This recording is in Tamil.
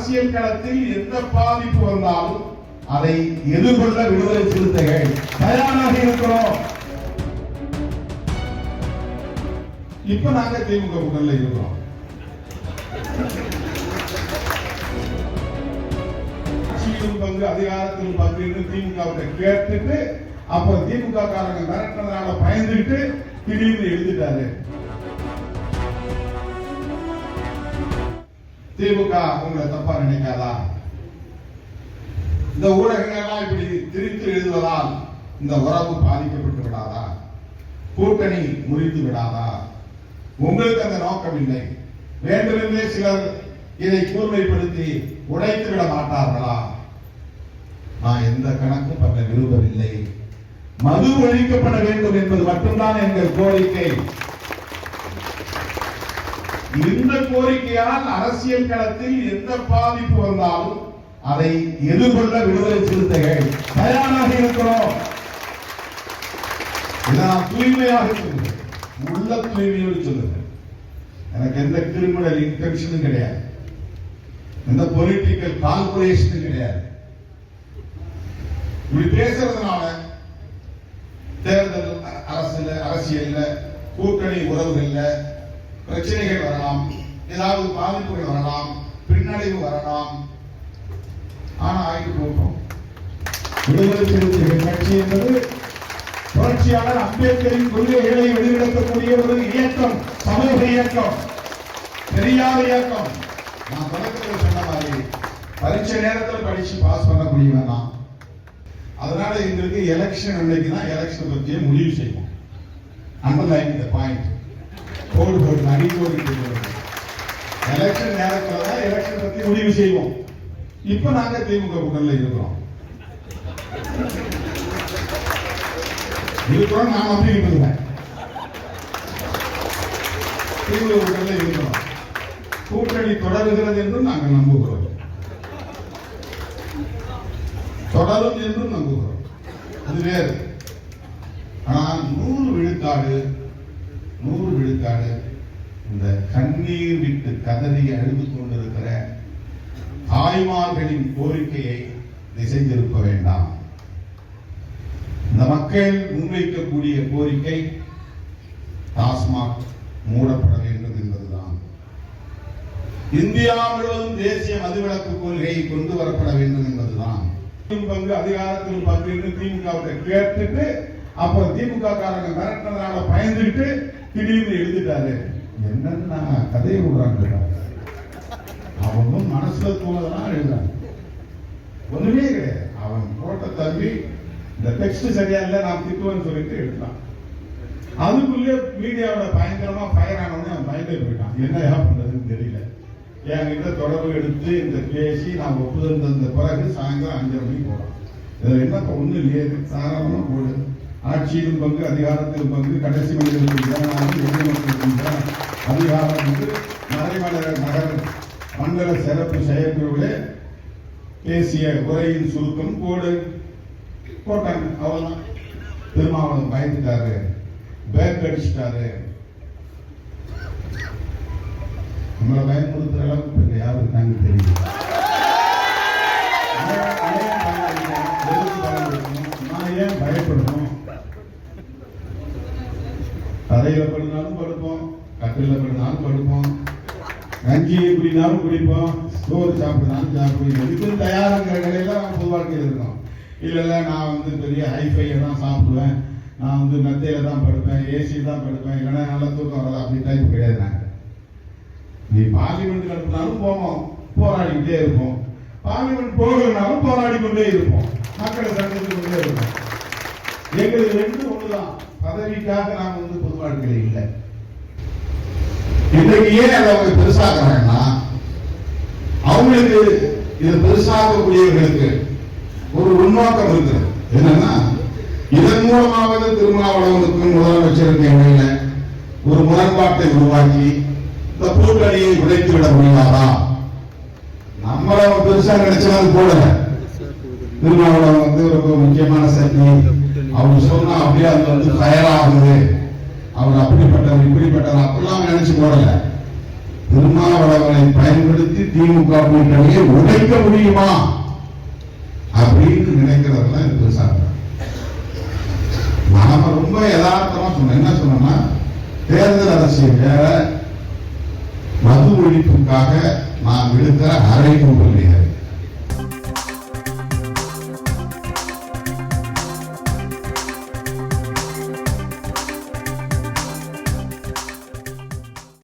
அரசியல் களத்தில் எந்த பாதிப்பு வந்தாலும் அதை எதிர்கொள்ள விடுதலை சிறுத்தைகள் தயாராக இருக்கிறோம். இப்ப நாங்க திமுக கூட்டணியில் இருக்கிறோம். ஆட்சியிலும் பங்கு அதிகாரத்திலும் பங்கு திமுக கேட்டுட்டு அப்ப திமுக காரங்க மிரட்டினதால பயந்துட்டு திடீர்னு எழுதிட்டாரு. திமுக உங்களை தப்பா நினைக்காதா? இந்த ஊடகங்கள்லாம் இப்படி திரித்து எழுதுவதால் இந்த உறவு பாதிக்கப்பட்டு விடாதா? கூட்டணி முறித்து விடாதா? உங்களுக்கு அந்த நோக்கம் இல்லை. வேண்டுமென்றே சிலர் இதை கூர்மைப்படுத்தி உடைத்து விட மாட்டார்களா? நான் எந்த கணக்கும் பண்ண விரும்பவில்லை. மது ஒழிக்கப்பட வேண்டும் என்பது மட்டும்தான் எங்கள் கோரிக்கை. இந்த கோரிக்கையால் அரசியல் களத்தில் எந்த பாதிப்பு வந்தாலும் அதை எதிர்கொள்ள விடுதலை சிறுத்தைகள் தயாராக இருக்கிறோம். நான் தூய்மையாக சொல்லுகிறேன், உள்ள தூய்மையோடு சொல்லுகிறேன். எனக்கு எந்த கிரிமினல் இன்டென்ஷனும் கிடையாது, எந்த பொலிட்டிக்கல் கால்குலேஷனும் கிடையாது. இப்படி பேசுறதுனால தேர்தல் அரசியல்ல கூட்டணி உறவுகள்ல பிரச்சனைகள் வரலாம், ஏதாவது பாதிப்புகள் வரலாம், பின்னடைவு வரலாம். ஆனா ஆய்வு போட்டோம். விடுதலை சிறுத்தைகள் கட்சி என்பது புரட்சியாளர் அம்பேத்கரின் கொள்கைகளை வெளியிடக்கூடிய ஒரு இயக்கம், சமூக இயக்கம், பெரியார் இயக்கம். நான் தொடக்கத்தில் சொன்ன மாதிரி பரீட்சை நேரத்தில் படிச்சு பாஸ் பண்ணக்கூடியவன் தான். அதனால எங்களுக்கு எலெக்ஷன் அன்னைக்கு தான் எலெக்ஷன் பற்றிய முடிவு செய்வோம். Underline the point. கோடு அடிக்கோடு எலெக்ஷன் நேரத்தில் தான் எலெக்ஷன் பற்றி முடிவு செய்வோம். இப்ப நாங்க திமுக கூட்டணியில் இருக்கிறோம். நான் அப்படி இருக்கிறேன். திமுக கூட்டணியில் இருக்கிறோம். கூட்டணி தொடருகிறது என்றும் நாங்கள் நம்புகிறோம், தொடரும் என்றும் நம்புகிறோம். அது வேறு. ஆனால் 100 விழுக்காடு இந்த கண்ணீர் விட்டு கதறி அழுது கொண்டிருக்கிற தாய்மார்களின் கோரிக்கையை திசை திருப்ப வேண்டாம். இந்த மக்கள் முன்வைக்கக்கூடிய கோரிக்கை டாஸ்மாக் மூடப்பட வேண்டும் என்பதுதான். இந்தியா முழுவதும் தேசிய மதுவிலக்கு கொள்கை கொண்டு வரப்பட வேண்டும் என்பதுதான். பங்கு அதிகாரத்திலும் பங்கு திமுக கேட்டுட்டு அப்ப திமுக காரங்க மிரட்டினதால பயந்துட்டு திடீர்னு எழுதிட்டாரு. என்னன்னா கதையை விடுறாங்க. அவங்க மனசுல தோணுதான் எழுதுறாங்க, ஒண்ணுமே கிடையாது. அவன் போட்ட தம்பி இந்த டெக்ஸ்ட் சரியா இல்ல, நான் திட்டுவேன்னு சொல்லிட்டு எடுத்தான். அதுக்குள்ளே மீடியாவோட பயங்கரமா ஃபயர் ஆனவனே அவன் பயந்து போயிட்டான். என்ன பண்றதுன்னு தெரியல. என்கிட்ட தொடர்பு எடுத்து இந்த பேசி நான் ஒப்புதல் தந்த பிறகு சாயந்தரம் 5:30 மணிக்கு போறோம். இதுல என்ன ஒண்ணு இல்லையே, சாதாரணமா போடு. ஆட்சியிலும் பங்கு அதிகாரத்திலும் பங்கு கடைசி மனிதர்களுக்கு அதிகாரம் வந்து மறைமலர் நகர் மண்டல சிறப்பு செயற்குழுவிலே பேசிய உரையின் சுருக்கம் போடு போட்டாங்க. அவ்வளவுதான். திருமாவளவன் பயந்துட்டாரு, பேக் அடிச்சுட்டாரு. நம்மளை பயன்படுத்துற அளவுக்கு யாரு இருக்காங்க தெரியும். நான் ஏன் பயப்படணும்? தரையில படுனாலும் படுப்போம், கட்டில படுனாலும் படுப்போம், கஞ்சி குடினாலும் குடிப்போம், சோறு சாப்பிடுனாலும் சாப்பிடுவோம். எதுக்கும் தயாராங்கிற நிலையில நம்ம பொது வாழ்க்கையில் இருக்கோம். இல்ல நான் வந்து பெரிய ஹைஃபையை தான் சாப்பிடுவேன், நான் வந்து மெத்தையில தான் படுப்பேன், ஏசி தான் படுப்பேன், இல்லைன்னா நல்ல தூக்கம் வராது, அப்படி டைப் கிடையாது. நாங்க நீ பார்லிமெண்ட் நடத்தினாலும் போவோம், போராடிக்கிட்டே இருப்போம். பார்லிமெண்ட் போகலனாலும் போராடி கொண்டே இருப்போம், மக்களை சந்தித்து கொண்டே இருப்போம். எங்களுக்கு 2 ஒண்ணுதான். பதவிக்காக நாம் வந்து பொது வாழ்க்கையில இல்லை. இன்றைக்கு ஏன் அதை அவங்க பெருசாகிறாங்கன்னா, அவங்களுக்கு இது பெருசாகக்கூடியவர்களுக்கு ஒரு உள்நோக்கம் இருக்கிறது. என்னன்னா, இதன் மூலமாவது திருமாவளவனுக்கும் முதலமைச்சருக்கு இடையில ஒரு முரண்பாட்டை உருவாக்கி இந்த கூட்டணியை உடைத்து விட முடியாதா? நம்மள பெருசா நினைச்சாலும் போடல. திருமாவளவன் வந்து ரொம்ப முக்கியமான சக்தி, அவர் சொன்னா அப்படியே அது வந்து தயாராகுது, அவர் அப்படிப்பட்டவர் இப்படிப்பட்டவர் அப்படிலாம் நினைச்சு போடல. திருமாவளவனை பயன்படுத்தி திமுக கூட்டணியை உடைக்க முடியுமா அப்படின்னு நினைக்கிறவர்கள் இது சாப்பிட்டாங்க. நாம ரொம்ப யதார்த்தமா சொன்னோம். என்ன சொன்னோம்னா, தேர்தல் அரசியல் வேற, மது ஒழிப்புக்காக நான் விடுக்கிற அறைகூவல் வேற.